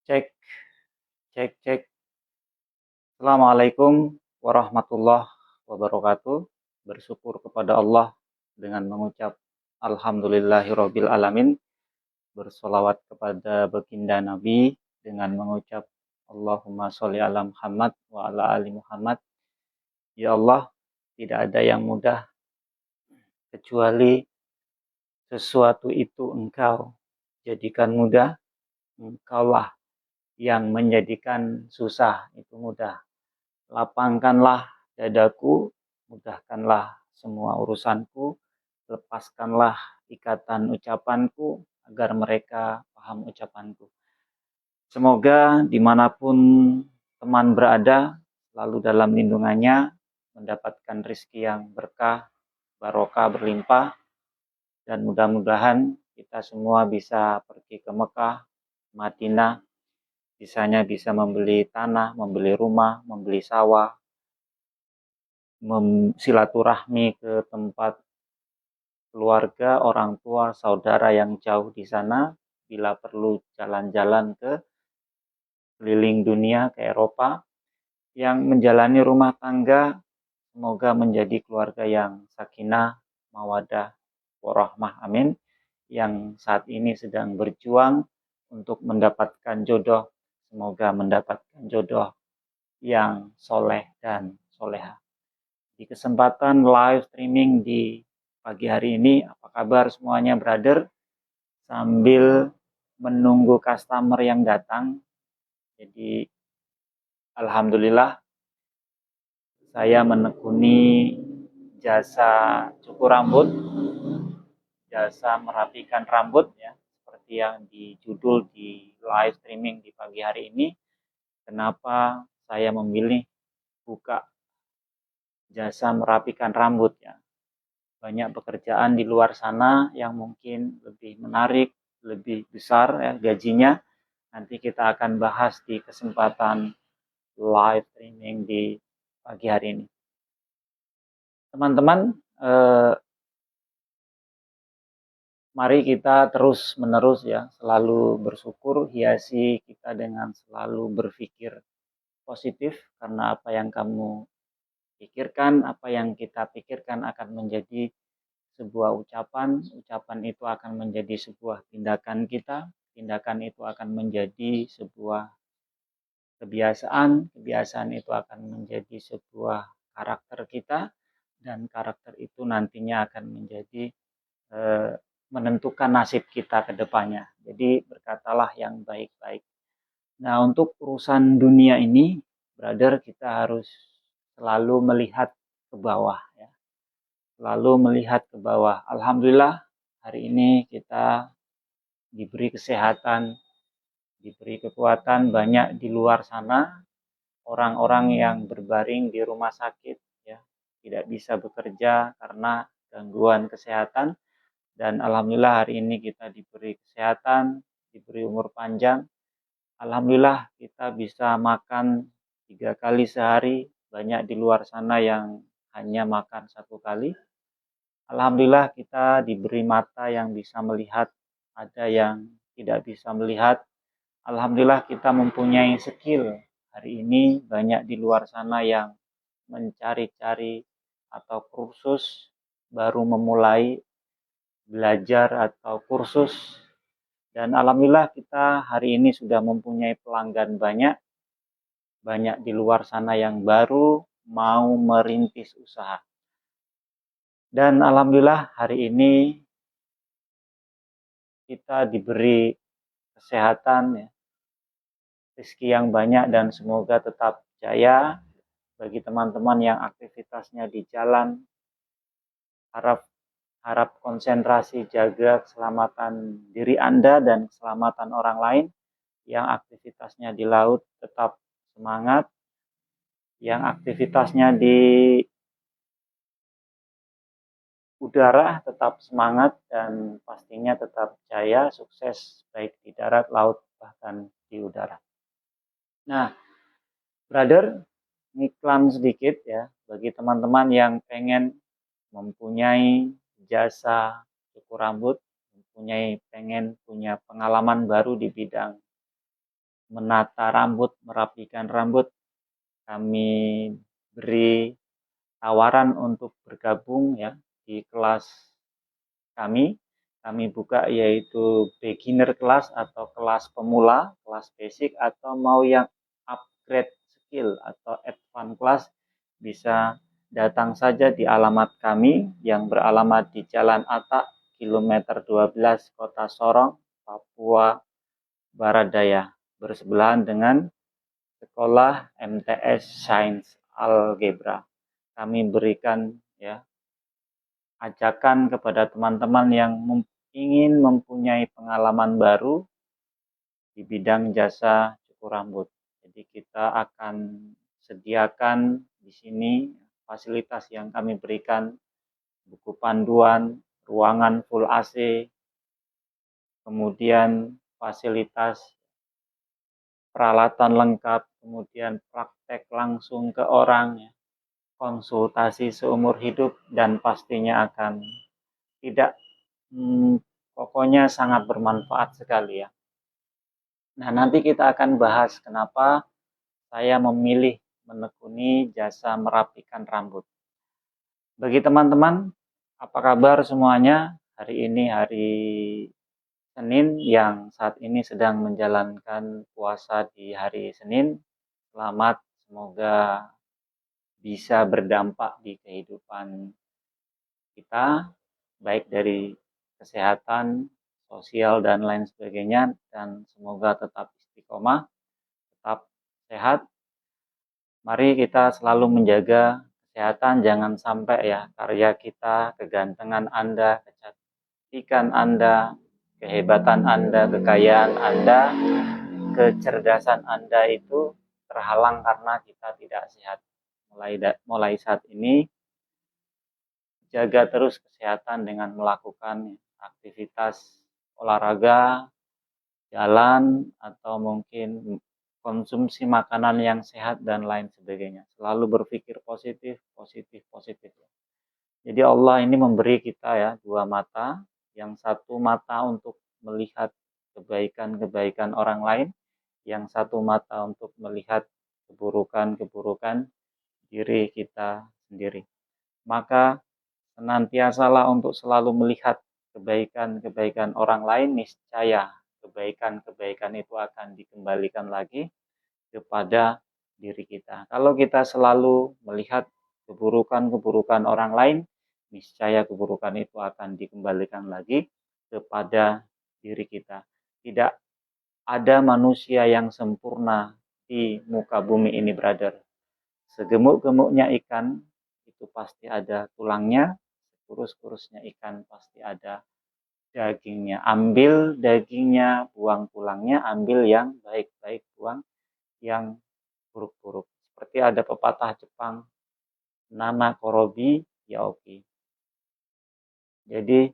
Cek, cek, cek. Assalamualaikum warahmatullahi wabarakatuh. Bersyukur kepada Allah dengan mengucap Alhamdulillahirabbil alamin. Bersolawat kepada baginda Nabi dengan mengucap Allahumma sholli ala Muhammad wa ala ali Muhammad. Ya Allah, tidak ada yang mudah kecuali sesuatu itu Engkau jadikan mudah. Engkaulah yang menjadikan susah itu mudah. Lapangkanlah dadaku, mudahkanlah semua urusanku, lepaskanlah ikatan ucapanku agar mereka paham ucapanku. Semoga dimanapun teman berada, selalu dalam lindungannya, mendapatkan rezeki yang berkah, barokah berlimpah, dan mudah-mudahan kita semua bisa pergi ke Mekah, Madinah, sisanya bisa membeli tanah, membeli rumah, membeli sawah, silaturahmi ke tempat keluarga, orang tua, saudara yang jauh di sana, bila perlu jalan-jalan ke keliling dunia, ke Eropa, yang menjalani rumah tangga, semoga menjadi keluarga yang sakinah, mawadah, warahmah, amin, yang saat ini sedang berjuang untuk mendapatkan jodoh, semoga mendapatkan jodoh yang soleh dan soleha. Di kesempatan live streaming di pagi hari ini, apa kabar semuanya brother? Sambil menunggu customer yang datang. Jadi alhamdulillah saya menekuni jasa cukur rambut, jasa merapikan rambut ya, seperti yang di judul di live streaming di pagi hari ini. Kenapa saya memilih buka jasa merapikan rambut ya? Banyak pekerjaan di luar sana yang mungkin lebih menarik, lebih besar ya gajinya. Nanti kita akan bahas di kesempatan live streaming di pagi hari ini. Teman-teman, mari kita terus menerus ya, selalu bersyukur, hiasi kita dengan selalu berpikir positif, karena apa yang kamu pikirkan, apa yang kita pikirkan akan menjadi sebuah ucapan, ucapan itu akan menjadi sebuah tindakan kita, tindakan itu akan menjadi sebuah kebiasaan, kebiasaan itu akan menjadi sebuah karakter kita, dan karakter itu nantinya akan menjadi menentukan nasib kita ke depannya. Jadi berkatalah yang baik-baik. Nah, untuk urusan dunia ini, brother, kita harus selalu melihat ke bawah ya. Selalu melihat ke bawah. Alhamdulillah hari ini kita diberi kesehatan, diberi kekuatan. Banyak di luar sana orang-orang yang berbaring di rumah sakit ya, tidak bisa bekerja karena gangguan kesehatan, dan alhamdulillah hari ini kita diberi kesehatan, diberi umur panjang. Alhamdulillah kita bisa makan 3 kali sehari, banyak di luar sana yang hanya makan 1 kali. Alhamdulillah kita diberi mata yang bisa melihat, ada yang tidak bisa melihat. Alhamdulillah kita mempunyai skill. Hari ini banyak di luar sana yang mencari-cari atau kursus, baru memulai belajar atau kursus. Dan alhamdulillah kita hari ini sudah mempunyai pelanggan banyak. Banyak di luar sana yang baru mau merintis usaha. Dan alhamdulillah hari ini kita diberi kesehatan ya, rezeki yang banyak, dan semoga tetap jaya. Bagi teman-teman yang aktivitasnya di jalan, harap konsentrasi, jaga keselamatan diri Anda dan keselamatan orang lain. Yang aktivitasnya di laut tetap semangat, yang aktivitasnya di udara tetap semangat, dan pastinya tetap jaya, sukses baik di darat, laut, bahkan di udara. Nah, brother, iklan sedikit ya bagi teman-teman yang pengen mempunyai jasa cukur rambut, pengen punya pengalaman baru di bidang menata rambut, merapikan rambut, kami beri tawaran untuk bergabung ya di kelas kami. Kami buka yaitu beginner class atau kelas pemula, kelas basic, atau mau yang upgrade skill atau advance class, bisa datang saja di alamat kami yang beralamat di Jalan Atak, kilometer 12, Kota Sorong, Papua Barat Daya, bersebelahan dengan Sekolah MTS Sains Algebra. Kami berikan ya ajakan kepada teman-teman yang ingin mempunyai pengalaman baru di bidang jasa cukur rambut. Jadi kita akan sediakan di sini fasilitas yang kami berikan, buku panduan, ruangan full AC, kemudian fasilitas peralatan lengkap, kemudian praktek langsung ke orang, konsultasi seumur hidup, dan pastinya akan tidak pokoknya sangat bermanfaat sekali ya. Nah, nanti kita akan bahas kenapa saya memilih menekuni jasa merapikan rambut. Bagi teman-teman, apa kabar semuanya? Hari ini hari Senin yang saat ini sedang menjalankan puasa di hari Senin. Selamat, semoga bisa berdampak di kehidupan kita, baik dari kesehatan, sosial, dan lain sebagainya, dan semoga tetap istiqomah, tetap sehat. Mari kita selalu menjaga kesehatan, jangan sampai ya karya kita, kegantengan Anda, kecantikan Anda, kehebatan Anda, kekayaan Anda, kecerdasan Anda itu terhalang karena kita tidak sehat. Mulai saat ini, jaga terus kesehatan dengan melakukan aktivitas olahraga, jalan, atau mungkin konsumsi makanan yang sehat dan lain sebagainya. Selalu berpikir positif, positif, positif. Jadi Allah ini memberi kita ya dua mata, yang satu mata untuk melihat kebaikan-kebaikan orang lain, yang satu mata untuk melihat keburukan-keburukan diri kita sendiri. Maka senantiasalah untuk selalu melihat kebaikan-kebaikan orang lain, niscaya kebaikan-kebaikan itu akan dikembalikan lagi kepada diri kita. Kalau kita selalu melihat keburukan-keburukan orang lain, niscaya keburukan itu akan dikembalikan lagi kepada diri kita. Tidak ada manusia yang sempurna di muka bumi ini, brother. Segemuk-gemuknya ikan, itu pasti ada tulangnya. Kurus-kurusnya ikan, pasti ada dagingnya. Ambil dagingnya, buang tulangnya. Ambil yang baik-baik, buang yang buruk-buruk. Seperti ada pepatah Jepang, Nana Korobi Yaoki. Jadi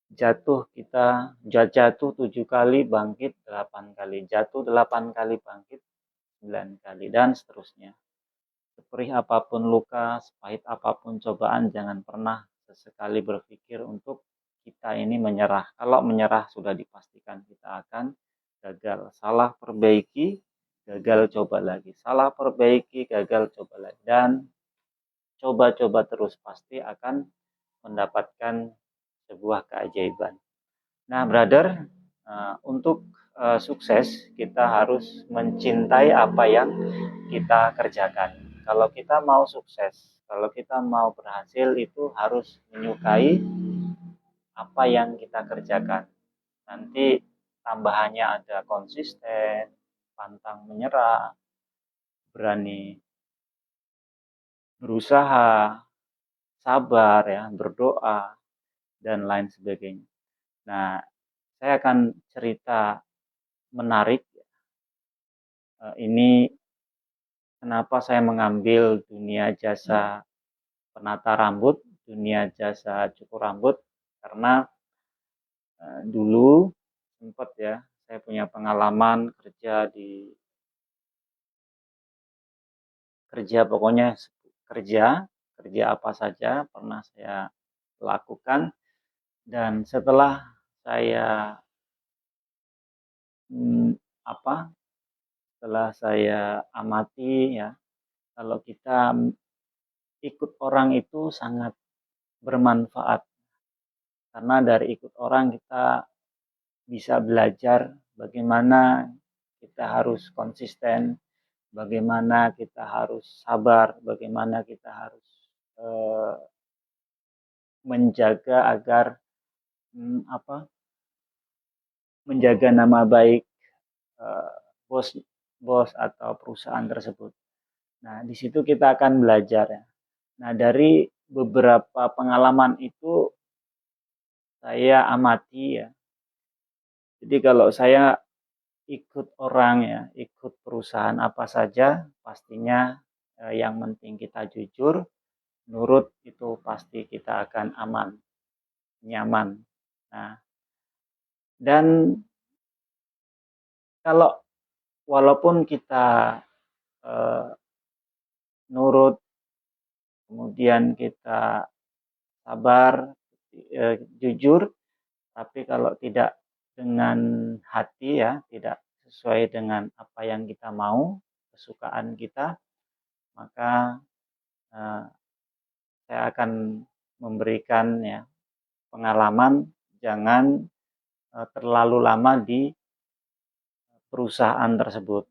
jatuh 7 kali, bangkit 8 kali. Jatuh 8 kali, bangkit 9 kali, dan seterusnya. Seperih apapun luka, sepahit apapun cobaan, jangan pernah sesekali berpikir untuk kita ini menyerah. Kalau menyerah sudah dipastikan kita akan gagal. Salah perbaiki, gagal coba lagi. Salah perbaiki, gagal coba lagi. Dan coba-coba terus, pasti akan mendapatkan sebuah keajaiban. Nah, brother, untuk sukses kita harus mencintai apa yang kita kerjakan. Kalau kita mau sukses, kalau kita mau berhasil, itu harus menyukai apa yang kita kerjakan. Nanti tambahannya ada konsisten, pantang menyerah, berani berusaha, sabar ya, berdoa, dan lain sebagainya. Nah, saya akan cerita menarik. Ini kenapa saya mengambil dunia jasa penata rambut, dunia jasa cukur rambut, karena dulu sempat ya saya punya pengalaman kerja pokoknya kerja apa saja pernah saya lakukan, dan setelah saya apa setelah saya amati ya, kalau kita ikut orang itu sangat bermanfaat. Karena dari ikut orang kita bisa belajar bagaimana kita harus konsisten, bagaimana kita harus sabar, bagaimana kita harus eh, menjaga agar menjaga nama baik eh, bos bos atau perusahaan tersebut. Nah, di situ kita akan belajar ya. Nah, dari beberapa pengalaman itu saya amati ya. Jadi kalau saya ikut orang ya, ikut perusahaan apa saja, pastinya yang penting kita jujur, nurut itu pasti kita akan aman, nyaman. Nah, dan kalau walaupun kita eh, nurut, kemudian kita sabar, jujur, tapi kalau tidak dengan hati ya, tidak sesuai dengan apa yang kita mau, kesukaan kita, maka eh, saya akan memberikan ya pengalaman jangan terlalu lama di perusahaan tersebut.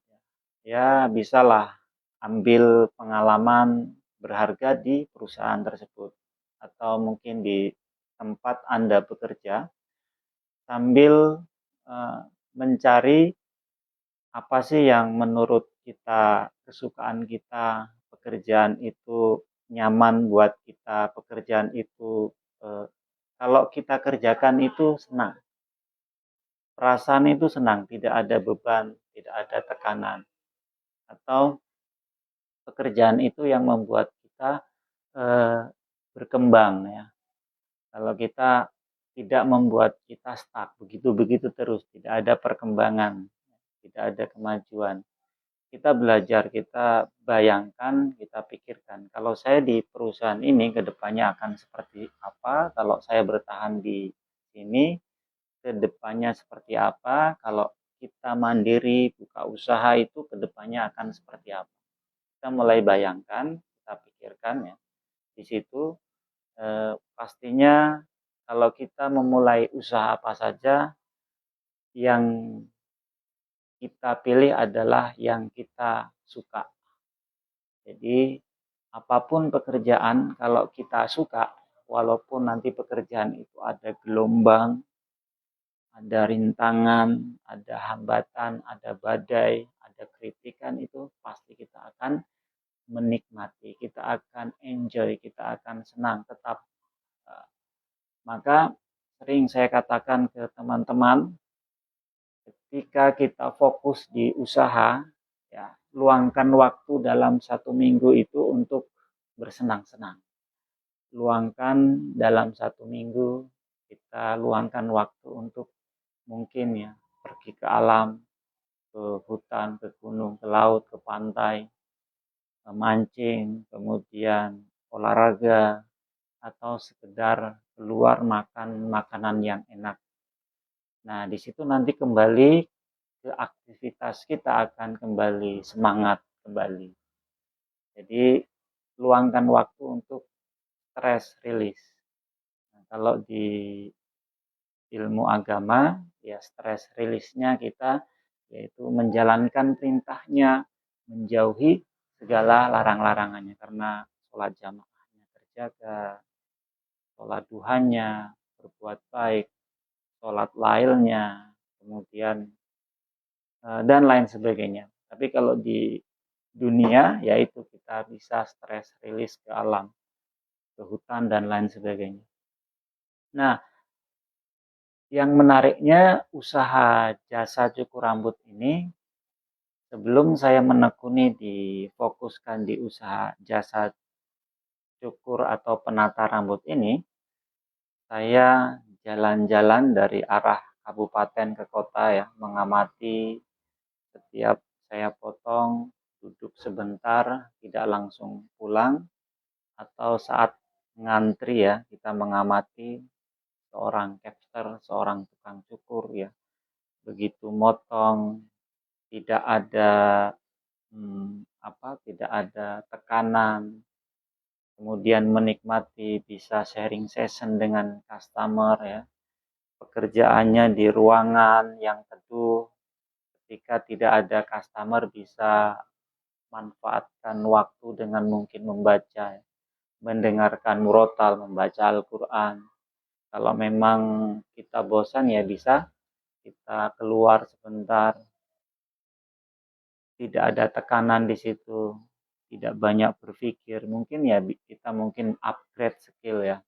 Ya, bisalah ambil pengalaman berharga di perusahaan tersebut atau mungkin di tempat Anda bekerja sambil eh, mencari apa sih yang menurut kita, kesukaan kita, pekerjaan itu nyaman buat kita, pekerjaan itu kalau kita kerjakan itu senang. Perasaan itu senang, tidak ada beban, tidak ada tekanan. Atau pekerjaan itu yang membuat kita eh, berkembang ya. Kalau kita tidak membuat kita stuck, begitu-begitu terus, tidak ada perkembangan, tidak ada kemajuan. Kita belajar, kita bayangkan, kita pikirkan. Kalau saya di perusahaan ini ke depannya akan seperti apa? Kalau saya bertahan di sini, ke depannya seperti apa? Kalau kita mandiri, buka usaha itu ke depannya akan seperti apa? Kita mulai bayangkan, kita pikirkan ya. Di situ pastinya kalau kita memulai usaha apa saja, yang kita pilih adalah yang kita suka. Jadi apapun pekerjaan kalau kita suka, walaupun nanti pekerjaan itu ada gelombang, ada rintangan, ada hambatan, ada badai, ada kritikan, itu pasti kita akan menikmati, kita akan enjoy, kita akan senang tetap. Maka sering saya katakan ke teman-teman, ketika kita fokus di usaha, ya luangkan waktu dalam 1 minggu itu untuk bersenang-senang. Luangkan dalam 1 minggu, kita luangkan waktu untuk mungkin ya pergi ke alam, ke hutan, ke gunung, ke laut, ke pantai, mancing, kemudian olahraga, atau sekedar keluar makan makanan yang enak. Nah, di situ nanti kembali ke aktivitas kita akan kembali semangat kembali. Jadi luangkan waktu untuk stress release. Nah, kalau di ilmu agama ya stress release-nya kita yaitu menjalankan perintahnya, menjauhi segala larang-larangannya karena sholat jamaahnya terjaga, sholat duhanya, berbuat baik, sholat lailnya, kemudian dan lain sebagainya. Tapi kalau di dunia yaitu kita bisa stress release ke alam, ke hutan dan lain sebagainya. Nah, yang menariknya usaha jasa cukur rambut ini, sebelum saya menekuni difokuskan di usaha jasa cukur atau penata rambut ini, saya jalan-jalan dari arah kabupaten ke kota ya, mengamati setiap saya potong, duduk sebentar, tidak langsung pulang, atau saat ngantri ya, kita mengamati seorang capster, seorang tukang cukur ya, begitu motong, tidak ada tidak ada tekanan, kemudian menikmati bisa sharing session dengan customer ya, pekerjaannya di ruangan yang teduh, ketika tidak ada customer bisa manfaatkan waktu dengan mungkin membaca, mendengarkan murotal, membaca Al-Quran. Kalau memang kita bosan ya bisa kita keluar sebentar, tidak ada tekanan di situ, tidak banyak berpikir, mungkin ya kita mungkin upgrade skill ya.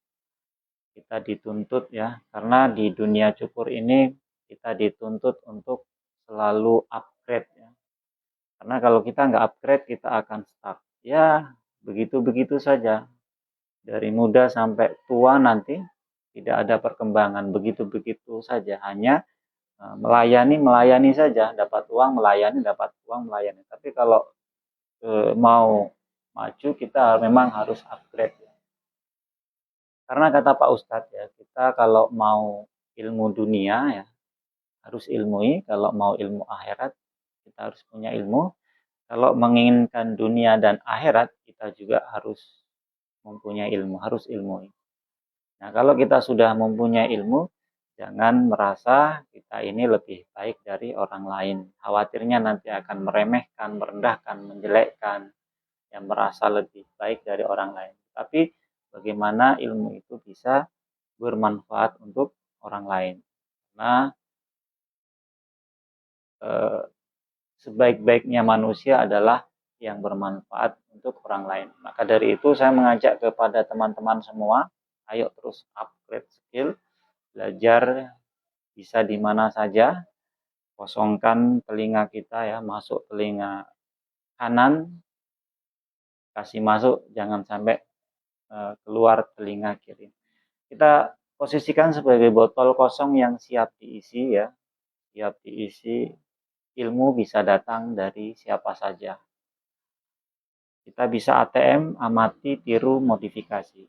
Kita dituntut ya, karena di dunia cukur ini kita dituntut untuk selalu upgrade ya. Karena kalau kita nggak upgrade kita akan stuck. Ya, begitu-begitu saja. Dari muda sampai tua nanti tidak ada perkembangan, begitu-begitu saja. Hanya melayani saja, dapat uang melayani, dapat uang melayani. Tapi kalau mau maju kita memang harus upgrade. Karena kata Pak Ustadz ya, kita kalau mau ilmu dunia ya harus ilmui, kalau mau ilmu akhirat kita harus punya ilmu. Kalau menginginkan dunia dan akhirat kita juga harus mempunyai ilmu, harus ilmui. Nah, kalau kita sudah mempunyai ilmu, jangan merasa kita ini lebih baik dari orang lain. Khawatirnya nanti akan meremehkan, merendahkan, menjelekkan, yang merasa lebih baik dari orang lain. Tapi bagaimana ilmu itu bisa bermanfaat untuk orang lain. Nah, sebaik-baiknya manusia adalah yang bermanfaat untuk orang lain. Maka dari itu saya mengajak kepada teman-teman semua, ayo terus upgrade skill, belajar bisa di mana saja, kosongkan telinga kita ya, masuk telinga kanan, kasih masuk, jangan sampai keluar telinga kiri. Kita posisikan sebagai botol kosong yang siap diisi ya, siap diisi. Ilmu bisa datang dari siapa saja. Kita bisa ATM, amati, tiru, modifikasi.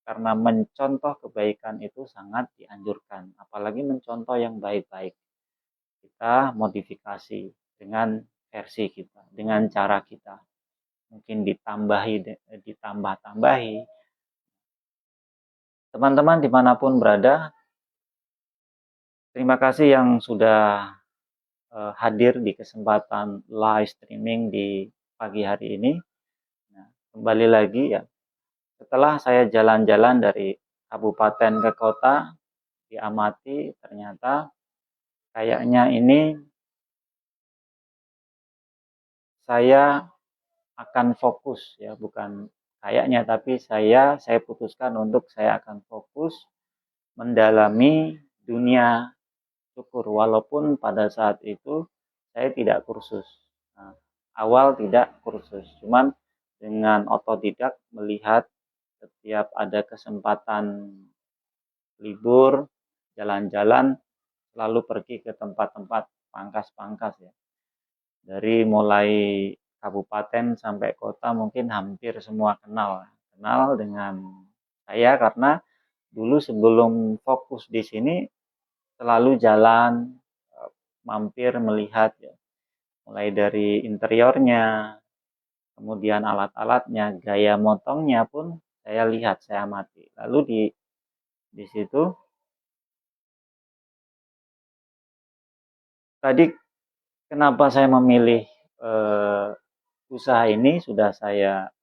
Karena mencontoh kebaikan itu sangat dianjurkan, apalagi mencontoh yang baik-baik. Kita modifikasi dengan versi kita, dengan cara kita. Mungkin ditambah-tambahi. Teman-teman dimanapun berada, terima kasih yang sudah hadir di kesempatan live streaming di pagi hari ini. Nah, kembali lagi ya, setelah saya jalan-jalan dari kabupaten ke kota, diamati ternyata kayaknya ini saya akan fokus ya, bukan kayaknya tapi saya putuskan untuk saya akan fokus mendalami dunia syukur walaupun pada saat itu saya tidak kursus. Nah, awal tidak kursus, cuman dengan otodidak melihat setiap ada kesempatan libur, jalan-jalan, selalu pergi ke tempat-tempat pangkas-pangkas ya. Dari mulai kabupaten sampai kota mungkin hampir semua kenal dengan saya karena dulu sebelum fokus di sini selalu jalan, mampir melihat ya, mulai dari interiornya, kemudian alat-alatnya, gaya motongnya pun saya lihat, saya amati. Lalu di situ tadi kenapa saya memilih usaha ini sudah saya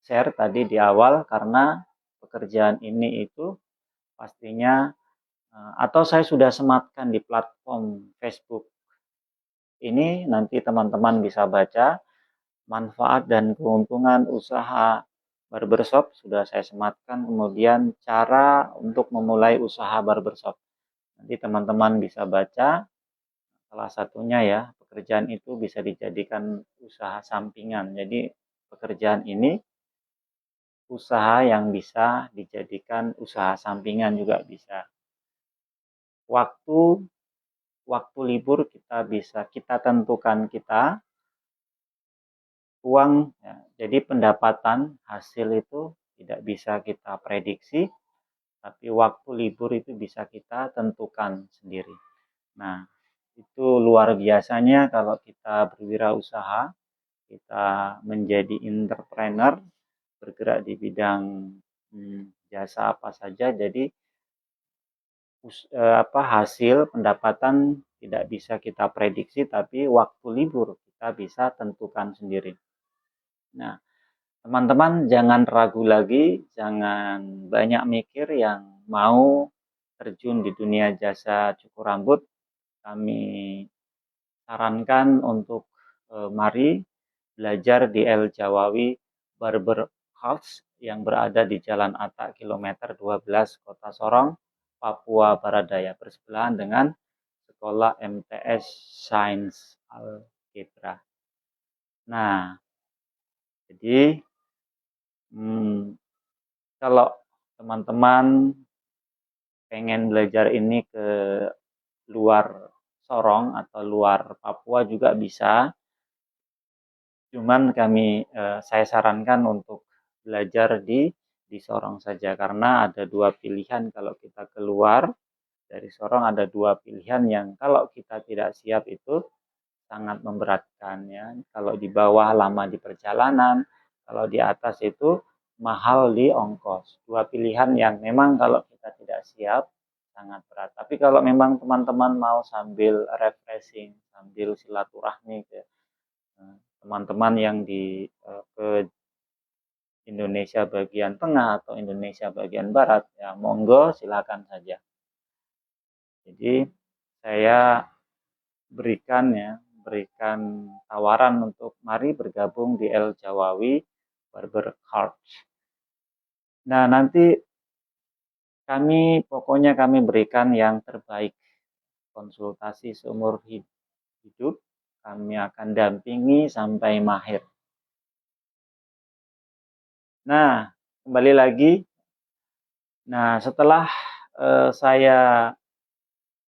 share tadi di awal karena pekerjaan ini itu pastinya atau saya sudah sematkan di platform Facebook ini, nanti teman-teman bisa baca manfaat dan keuntungan usaha barbershop sudah saya sematkan, kemudian cara untuk memulai usaha barbershop. Nanti teman-teman bisa baca, salah satunya ya, pekerjaan itu bisa dijadikan usaha sampingan. Jadi pekerjaan ini usaha yang bisa dijadikan usaha sampingan juga bisa. Waktu libur kita tentukan uang ya, jadi pendapatan hasil itu tidak bisa kita prediksi, tapi waktu libur itu bisa kita tentukan sendiri. Nah, Itu luar biasanya kalau kita berwirausaha, kita menjadi entrepreneur, bergerak di bidang jasa apa saja. Jadi hasil pendapatan tidak bisa kita prediksi, tapi waktu libur kita bisa tentukan sendiri. Nah, teman-teman jangan ragu lagi, jangan banyak mikir yang mau terjun di dunia jasa cukur rambut. Kami sarankan untuk mari belajar di El Jawawi Barber House yang berada di Jalan Atak kilometer 12 Kota Sorong, Papua Barat Daya, bersebelahan dengan Sekolah MTS Sains Algebra. Nah, jadi kalau teman-teman pengen belajar ini ke luar Sorong atau luar Papua juga bisa. Cuman saya sarankan untuk belajar di Sorong saja karena ada dua pilihan kalau kita keluar dari Sorong, ada dua pilihan yang kalau kita tidak siap itu sangat memberatkan ya. Kalau di bawah lama di perjalanan, kalau di atas itu mahal di ongkos. Dua pilihan yang memang kalau kita tidak siap sangat berat. Tapi kalau memang teman-teman mau sambil refreshing, sambil silaturahmi ke teman-teman yang ke Indonesia bagian tengah atau Indonesia bagian barat, ya monggo silakan saja. Jadi saya berikan tawaran untuk mari bergabung di El Jawawi Barber House. Nah, nanti pokoknya kami berikan yang terbaik. Konsultasi seumur hidup, kami akan dampingi sampai mahir. Nah, kembali lagi. Nah, setelah saya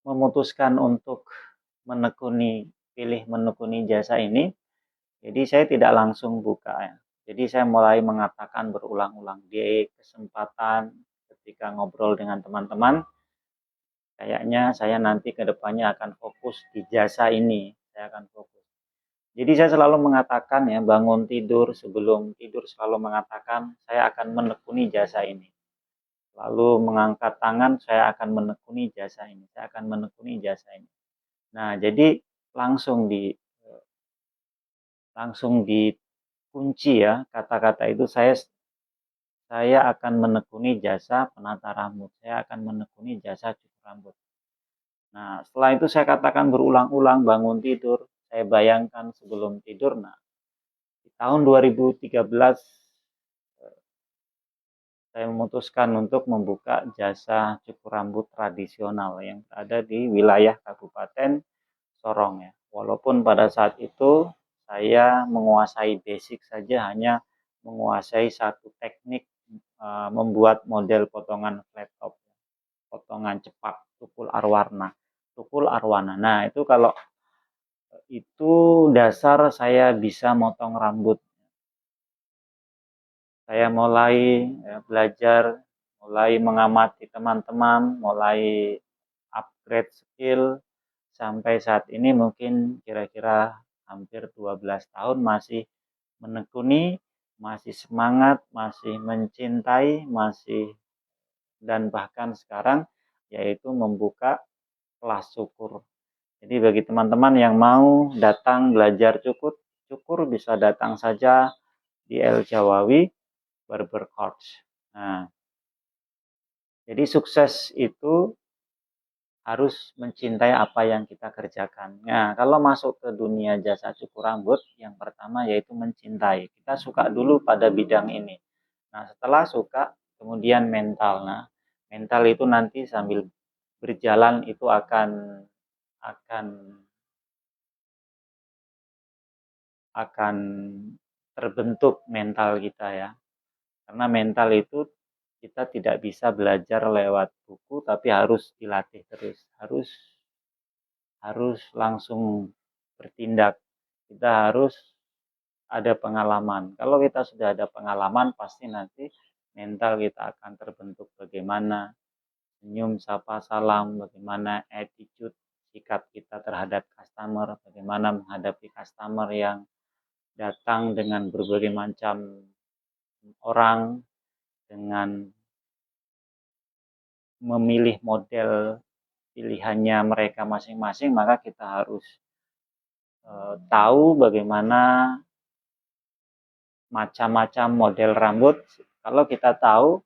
memutuskan untuk pilih menekuni jasa ini, jadi saya tidak langsung buka ya. Jadi saya mulai mengatakan berulang-ulang di kesempatan ketika ngobrol dengan teman-teman, kayaknya saya nanti ke depannya akan fokus di jasa ini. Saya akan fokus. Jadi saya selalu mengatakan ya, bangun tidur, sebelum tidur selalu mengatakan saya akan menekuni jasa ini. Lalu mengangkat tangan, saya akan menekuni jasa ini. Saya akan menekuni jasa ini. Nah, jadi langsung dikunci ya kata-kata itu, saya akan menekuni jasa penata rambut, saya akan menekuni jasa cukur rambut. Nah, setelah itu saya katakan berulang-ulang bangun tidur, saya bayangkan sebelum tidur. Nah, di tahun 2013 saya memutuskan untuk membuka jasa cukur rambut tradisional yang berada di wilayah Kabupaten Sorong ya. Walaupun pada saat itu saya menguasai basic saja, hanya menguasai satu teknik membuat model potongan flat top, potongan cepak, tukul arwana. Nah, itu kalau itu dasar saya bisa motong rambut. Saya mulai belajar, mulai mengamati teman-teman, mulai upgrade skill, sampai saat ini mungkin kira-kira hampir 12 tahun masih menekuni, masih semangat, masih mencintai, dan bahkan sekarang yaitu membuka kelas cukur. Jadi bagi teman-teman yang mau datang belajar cukur bisa datang saja di El Jawawi Barber Coach. Nah, jadi sukses itu harus mencintai apa yang kita kerjakan. Nah, kalau masuk ke dunia jasa cukur rambut, yang pertama yaitu mencintai. Kita suka dulu pada bidang ini. Nah, setelah suka, kemudian mental. Nah, mental itu nanti sambil berjalan itu akan akan terbentuk mental kita ya. Karena mental itu kita tidak bisa belajar lewat buku, tapi harus dilatih terus. Harus langsung bertindak. Kita harus ada pengalaman. Kalau kita sudah ada pengalaman, pasti nanti mental kita akan terbentuk bagaimana senyum, sapa, salam, bagaimana attitude, sikap kita terhadap customer, bagaimana menghadapi customer yang datang dengan berbagai macam orang, dengan memilih model pilihannya mereka masing-masing, maka kita harus tahu bagaimana macam-macam model rambut. Kalau kita tahu,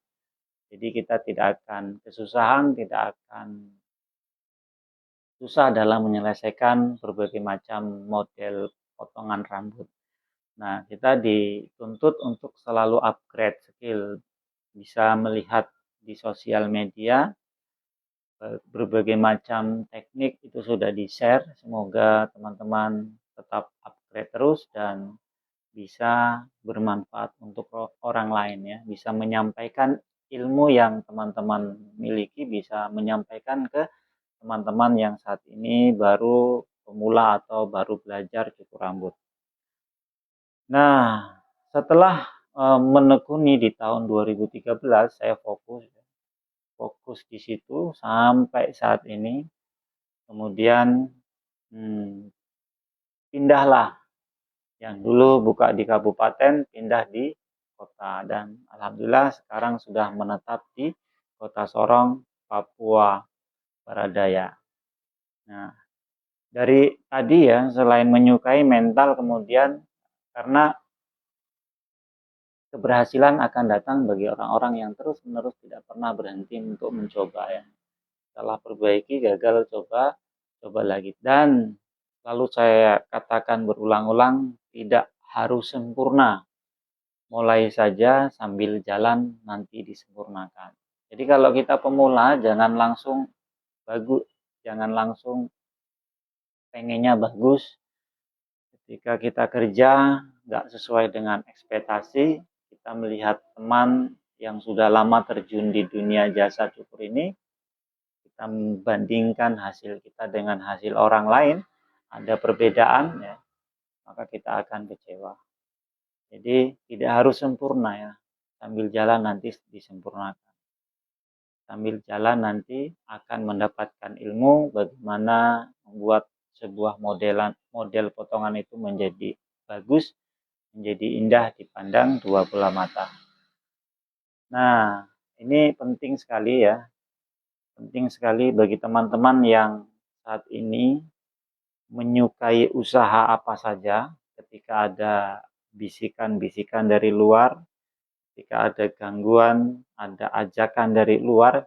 jadi kita tidak akan kesusahan, tidak akan susah dalam menyelesaikan berbagai macam model potongan rambut. Nah, kita dituntut untuk selalu upgrade skill, bisa melihat di sosial media berbagai macam teknik itu sudah di-share. Semoga teman-teman tetap upgrade terus dan bisa bermanfaat untuk orang lain ya, bisa menyampaikan ilmu yang teman-teman miliki, bisa menyampaikan ke teman-teman yang saat ini baru pemula atau baru belajar cukur rambut. Nah, setelah menekuni di tahun 2013, saya fokus di situ sampai saat ini. Kemudian pindahlah, yang dulu buka di kabupaten pindah di kota, dan alhamdulillah sekarang sudah menetap di Kota Sorong, Papua Barat. Nah, dari tadi ya, selain menyukai mental, kemudian karena keberhasilan akan datang bagi orang-orang yang terus-menerus tidak pernah berhenti untuk mencoba ya. Setelah perbaiki, gagal, coba lagi. Dan lalu saya katakan berulang-ulang, tidak harus sempurna. Mulai saja sambil jalan nanti disempurnakan. Jadi kalau kita pemula, jangan langsung bagus, jangan langsung pengennya bagus. Ketika kita kerja nggak sesuai dengan ekspektasi, kita melihat teman yang sudah lama terjun di dunia jasa cukur ini, kita membandingkan hasil kita dengan hasil orang lain, ada perbedaan ya, maka kita akan kecewa. Jadi tidak harus sempurna ya, sambil jalan nanti disempurnakan. Sambil jalan nanti akan mendapatkan ilmu bagaimana membuat sebuah model potongan itu menjadi bagus, menjadi indah dipandang dua belah mata. Nah, ini penting sekali ya. Penting sekali bagi teman-teman yang saat ini menyukai usaha apa saja, ketika ada bisikan-bisikan dari luar, ketika ada gangguan, ada ajakan dari luar,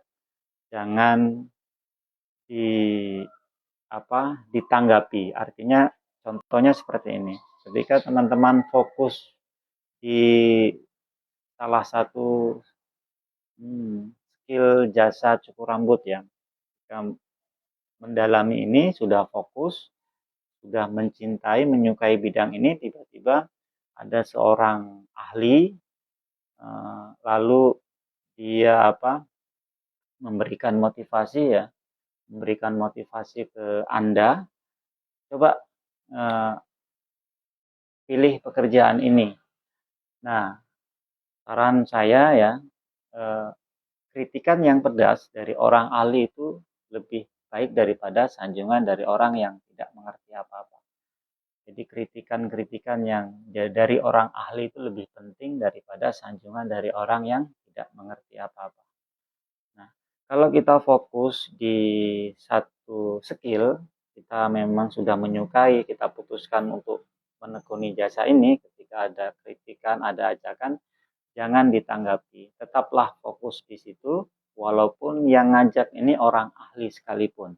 jangan ditanggapi. Artinya contohnya seperti ini. Ketika teman-teman fokus di salah satu skill jasa cukur rambut ya, mendalami ini, sudah fokus, sudah mencintai, menyukai bidang ini, tiba-tiba ada seorang ahli, lalu dia memberikan motivasi ke Anda, coba pilih pekerjaan ini. Nah, saran saya ya, kritikan yang pedas dari orang ahli itu lebih baik daripada sanjungan dari orang yang tidak mengerti apa-apa. Jadi kritikan-kritikan yang dari orang ahli itu lebih penting daripada sanjungan dari orang yang tidak mengerti apa-apa. Nah, kalau kita fokus di satu skill, kita memang sudah menyukai, kita putuskan untuk menekuni jasa ini, ketika ada kritikan, ada ajakan, jangan ditanggapi. Tetaplah fokus di situ, walaupun yang ngajak ini orang ahli sekalipun.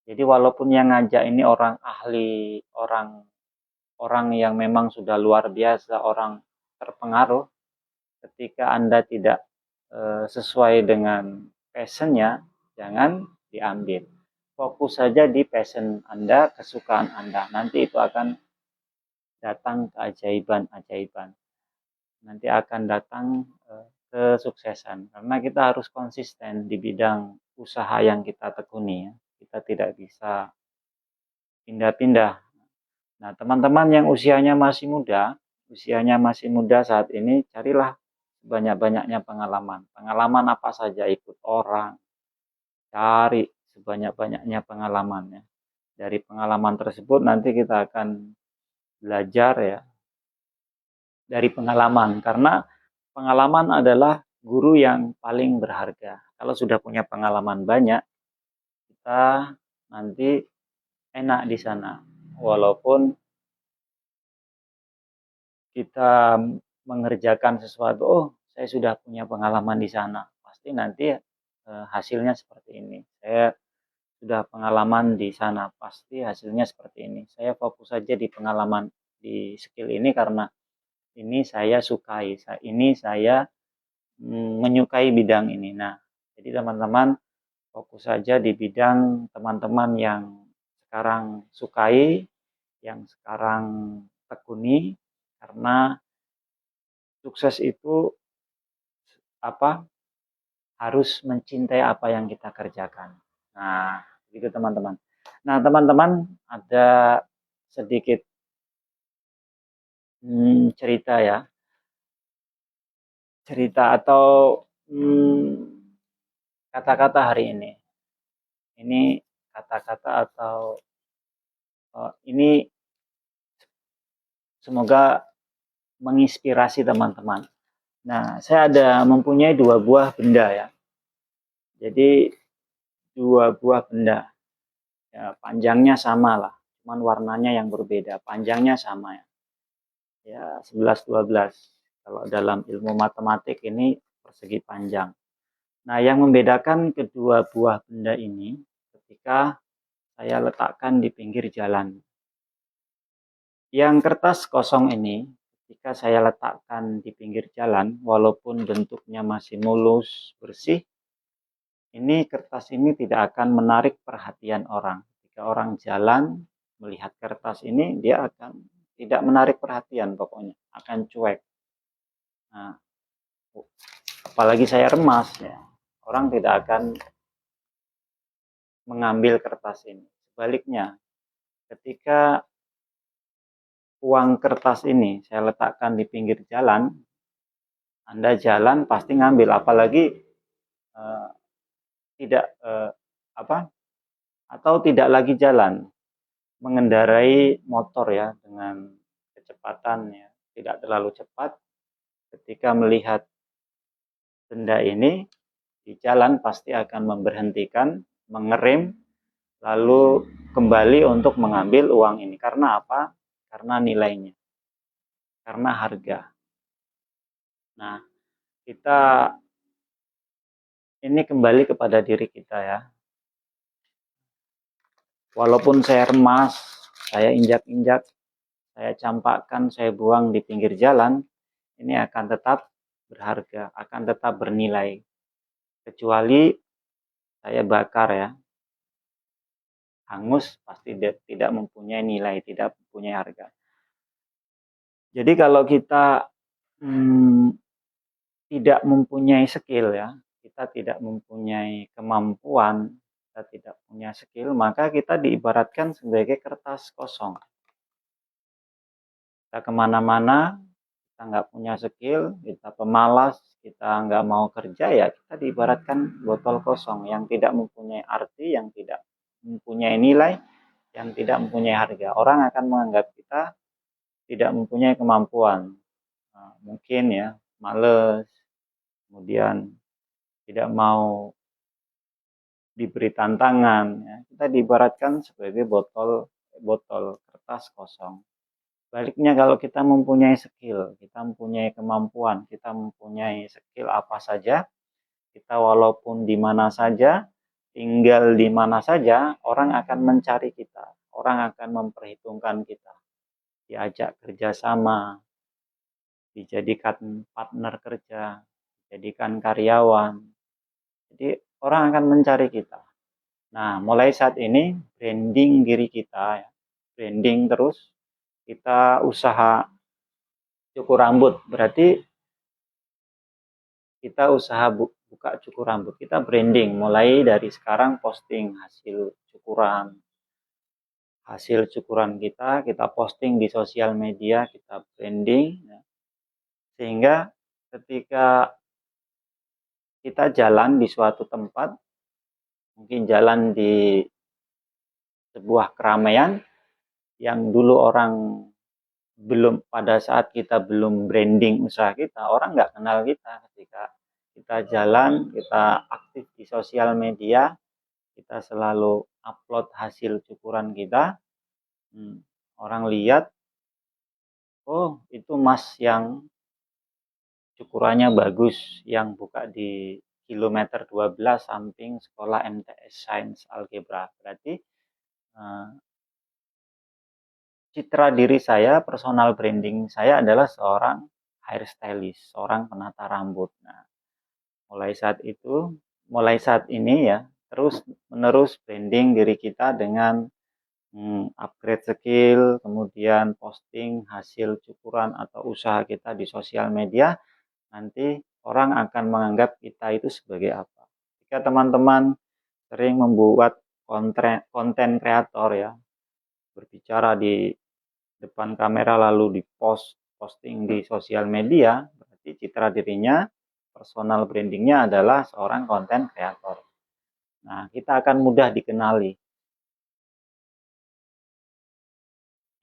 Jadi walaupun yang ngajak ini orang ahli, orang yang memang sudah luar biasa, orang terpengaruh, ketika Anda tidak sesuai dengan passionnya, jangan diambil. Fokus saja di passion Anda, kesukaan Anda. Nanti itu akan datang keajaiban-ajaiban. Nanti akan datang kesuksesan. Karena kita harus konsisten di bidang usaha yang kita tekuni. Kita tidak bisa pindah-pindah. Nah, teman-teman yang usianya masih muda saat ini, carilah banyak-banyaknya pengalaman. Pengalaman apa saja, ikut orang, cari sebanyak-banyaknya pengalaman ya. Dari pengalaman tersebut nanti kita akan belajar ya dari pengalaman, karena pengalaman adalah guru yang paling berharga. Kalau sudah punya pengalaman banyak, kita nanti enak di sana. Walaupun kita mengerjakan sesuatu, oh saya sudah punya pengalaman di sana, pasti nanti hasilnya seperti ini. Saya sudah pengalaman di sana, pasti hasilnya seperti ini. Saya fokus saja di pengalaman di skill ini karena ini saya sukai, ini saya menyukai bidang ini. Nah, jadi teman-teman fokus saja di bidang teman-teman yang sekarang sukai, yang sekarang tekuni, karena sukses itu apa? Harus mencintai apa yang kita kerjakan. Nah, begitu teman-teman. Nah, teman-teman ada sedikit cerita ya, cerita atau kata-kata hari ini. Ini kata-kata atau ini semoga menginspirasi teman-teman. Nah, saya ada mempunyai 2 buah benda ya. Jadi 2 buah benda. Ya, panjangnya sama lah, cuman warnanya yang berbeda. Panjangnya sama ya. Ya, 11 12. Kalau dalam ilmu matematik ini persegi panjang. Nah, yang membedakan kedua buah benda ini ketika saya letakkan di pinggir jalan. Yang kertas kosong ini ketika saya letakkan di pinggir jalan, walaupun bentuknya masih mulus, bersih, ini kertas ini tidak akan menarik perhatian orang. Ketika orang jalan melihat kertas ini, dia akan tidak menarik perhatian pokoknya, akan cuek. Nah, apalagi saya remas ya, orang tidak akan mengambil kertas ini. Sebaliknya, ketika uang kertas ini saya letakkan di pinggir jalan, Anda jalan pasti ngambil, apalagi tidak atau tidak lagi jalan, mengendarai motor ya dengan kecepatan ya tidak terlalu cepat, ketika melihat benda ini di jalan pasti akan memberhentikan, mengerem, lalu kembali untuk mengambil uang ini. Karena apa? Karena nilainya, karena harga. Nah, kita ini kembali kepada diri kita ya. Walaupun saya remas, saya injak-injak, saya campakkan, saya buang di pinggir jalan, ini akan tetap berharga, akan tetap bernilai. Kecuali saya bakar ya, hangus, pasti tidak mempunyai nilai, tidak mempunyai harga. Jadi kalau kita tidak mempunyai skill ya, kita tidak mempunyai kemampuan, kita tidak punya skill, maka kita diibaratkan sebagai kertas kosong. Kita kemana-mana, kita nggak punya skill, kita pemalas, kita nggak mau kerja, ya kita diibaratkan botol kosong yang tidak mempunyai arti, yang tidak mempunyai nilai, yang tidak mempunyai harga. Orang akan menganggap kita tidak mempunyai kemampuan. Nah, mungkin ya, males, kemudian tidak mau diberi tantangan. Ya. Kita diibaratkan sebagai botol kertas kosong. Baliknya kalau kita mempunyai skill, kita mempunyai kemampuan, kita mempunyai skill apa saja, kita walaupun di mana saja, tinggal di mana saja, orang akan mencari kita, orang akan memperhitungkan kita, diajak kerjasama, dijadikan partner kerja, dijadikan karyawan. Jadi orang akan mencari kita. Nah, mulai saat ini branding diri kita, ya. Branding terus, kita usaha cukur rambut, berarti kita usaha buka cukur rambut, kita branding, mulai dari sekarang posting hasil cukuran kita posting di sosial media, kita branding, ya. Sehingga ketika kita jalan di suatu tempat, mungkin jalan di sebuah keramaian yang dulu orang belum, pada saat kita belum branding usaha kita, orang nggak kenal kita. Ketika kita jalan, kita aktif di sosial media, kita selalu upload hasil cukuran kita, orang lihat, oh itu Mas yang cukurannya bagus, yang buka di kilometer 12 samping sekolah MTS Sains Algebra. Berarti citra diri saya, personal branding saya adalah seorang hairstylist, seorang penata rambut. Nah, mulai saat ini ya, terus menerus branding diri kita dengan upgrade skill, kemudian posting hasil cukuran atau usaha kita di sosial media, nanti orang akan menganggap kita itu sebagai apa. Jika teman-teman sering membuat konten kreator ya, berbicara di depan kamera lalu posting di sosial media, berarti citra dirinya, personal brandingnya adalah seorang konten kreator. Nah, kita akan mudah dikenali.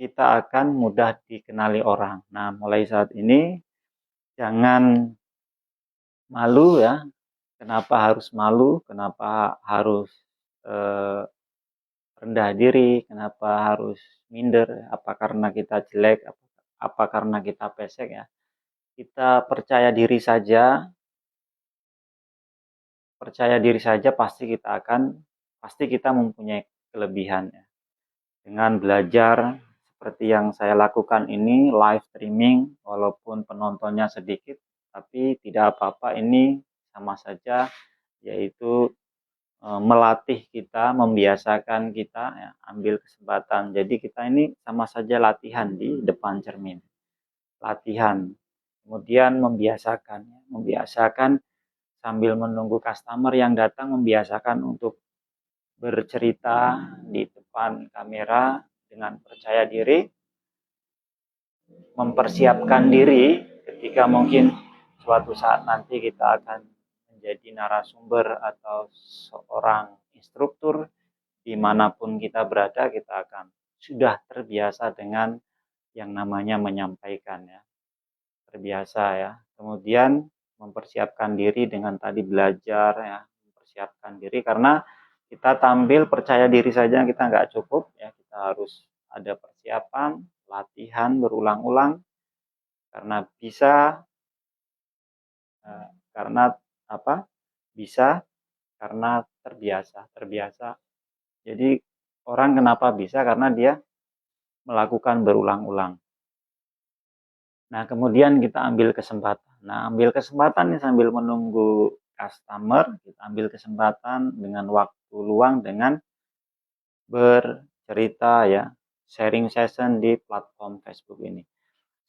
Kita akan mudah dikenali orang. Nah, mulai saat ini jangan malu ya. Kenapa harus malu? Kenapa harus rendah diri? Kenapa harus minder? Apa karena kita jelek? Apa karena kita pesek ya? Kita percaya diri saja pasti kita mempunyai kelebihan ya. Dengan belajar seperti yang saya lakukan ini, live streaming, walaupun penontonnya sedikit, tapi tidak apa-apa, ini sama saja, yaitu melatih kita, membiasakan kita ya, ambil kesempatan. Jadi kita ini sama saja latihan di depan cermin. Latihan. Kemudian membiasakan sambil menunggu customer yang datang, membiasakan untuk bercerita di depan kamera dengan percaya diri, mempersiapkan diri ketika mungkin suatu saat nanti kita akan menjadi narasumber atau seorang instruktur, dimanapun kita berada, kita akan sudah terbiasa dengan yang namanya menyampaikan ya, terbiasa ya. Kemudian mempersiapkan diri dengan tadi belajar ya, mempersiapkan diri, karena kita tampil percaya diri saja kita nggak cukup ya, kita harus ada persiapan, latihan berulang-ulang, karena bisa karena apa? Bisa karena terbiasa. Jadi orang kenapa bisa? Karena dia melakukan berulang-ulang. Nah, kemudian kita ambil kesempatan. Nah, ambil kesempatan nih sambil menunggu customer, kita ambil kesempatan dengan waktu luang dengan bercerita ya, sharing session di platform Facebook ini.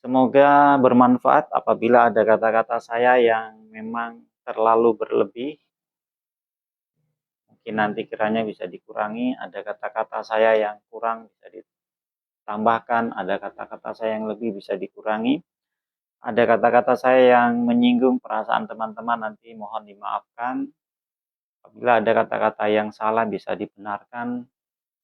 Semoga bermanfaat. Apabila ada kata-kata saya yang memang terlalu berlebih, mungkin nanti kiranya bisa dikurangi. Ada kata-kata saya yang kurang, bisa ditambahkan. Ada kata-kata saya yang lebih, bisa dikurangi. Ada kata-kata saya yang menyinggung perasaan teman-teman, nanti mohon dimaafkan. Apabila ada kata-kata yang salah, bisa dibenarkan,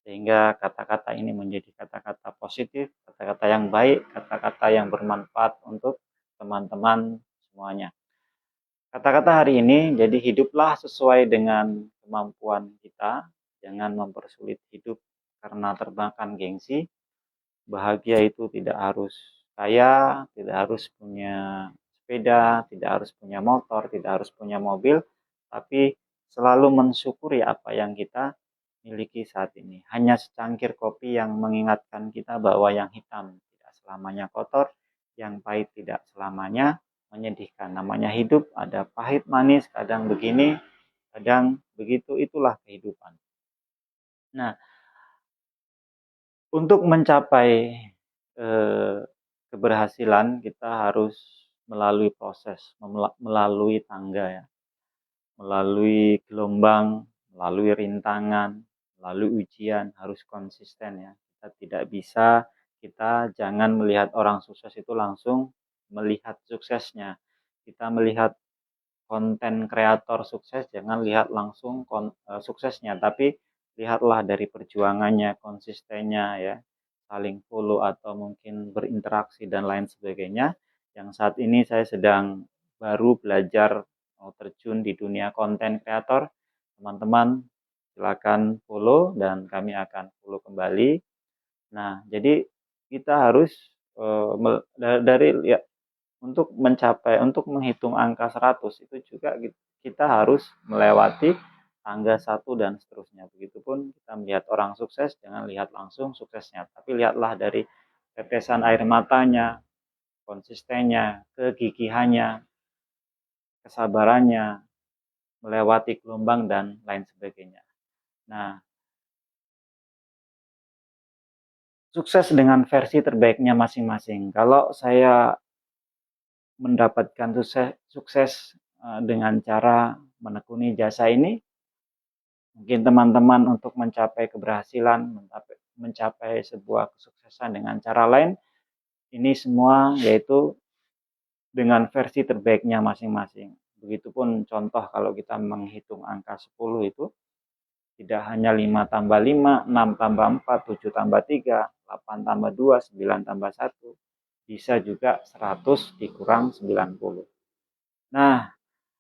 sehingga kata-kata ini menjadi kata-kata positif, kata-kata yang baik, kata-kata yang bermanfaat untuk teman-teman semuanya. Kata-kata hari ini, jadi hiduplah sesuai dengan kemampuan kita, jangan mempersulit hidup karena terbangkan gengsi. Bahagia itu tidak harus kaya, tidak harus punya sepeda, tidak harus punya motor, tidak harus punya mobil, tapi selalu mensyukuri apa yang kita miliki saat ini. Hanya secangkir kopi yang mengingatkan kita bahwa yang hitam tidak selamanya kotor, yang pahit tidak selamanya menyedihkan. Namanya hidup, ada pahit manis, kadang begini, kadang begitu, itulah kehidupan. Nah, untuk mencapai keberhasilan, kita harus melalui proses, melalui tangga ya, melalui gelombang, melalui rintangan, melalui ujian, harus konsisten ya. Kita tidak bisa, kita jangan melihat orang sukses itu langsung melihat suksesnya. Kita melihat konten kreator sukses, jangan lihat langsung suksesnya, tapi lihatlah dari perjuangannya, konsistennya ya, saling follow atau mungkin berinteraksi dan lain sebagainya. Yang saat ini saya sedang baru belajar terjun di dunia konten kreator. Teman-teman silakan follow dan kami akan follow kembali. Nah, jadi kita harus dari ya, untuk menghitung angka 100 itu juga kita harus melewati tangga 1 dan seterusnya. Begitupun kita melihat orang sukses, jangan lihat langsung suksesnya, tapi lihatlah dari tetesan air matanya, konsistennya, kegigihannya, kesabarannya, melewati gelombang dan lain sebagainya. Nah, sukses dengan versi terbaiknya masing-masing. Kalau saya mendapatkan sukses dengan cara menekuni jasa ini, mungkin teman-teman untuk mencapai keberhasilan, mencapai sebuah kesuksesan dengan cara lain, ini semua yaitu dengan versi terbaiknya masing-masing. Begitupun contoh kalau kita menghitung angka 10 itu, tidak hanya 5 tambah 5, 6 tambah 4, 7 tambah 3, 8 tambah 2, 9 tambah 1. Bisa juga 100 dikurang 90. Nah,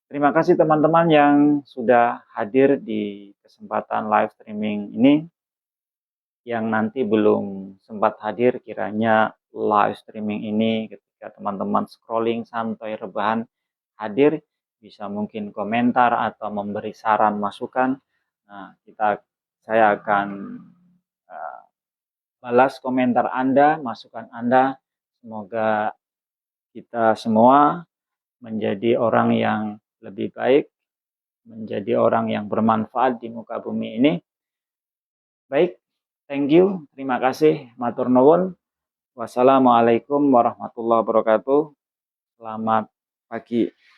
terima kasih teman-teman yang sudah hadir di kesempatan live streaming ini. Yang nanti belum sempat hadir, kiranya live streaming ini ketika teman-teman scrolling santai rebahan hadir, bisa mungkin komentar atau memberi saran masukan. Nah, saya akan balas komentar Anda, masukan Anda. Semoga kita semua menjadi orang yang lebih baik, menjadi orang yang bermanfaat di muka bumi ini. Baik, thank you, terima kasih, matur nuwun. Wassalamualaikum warahmatullahi wabarakatuh. Selamat pagi.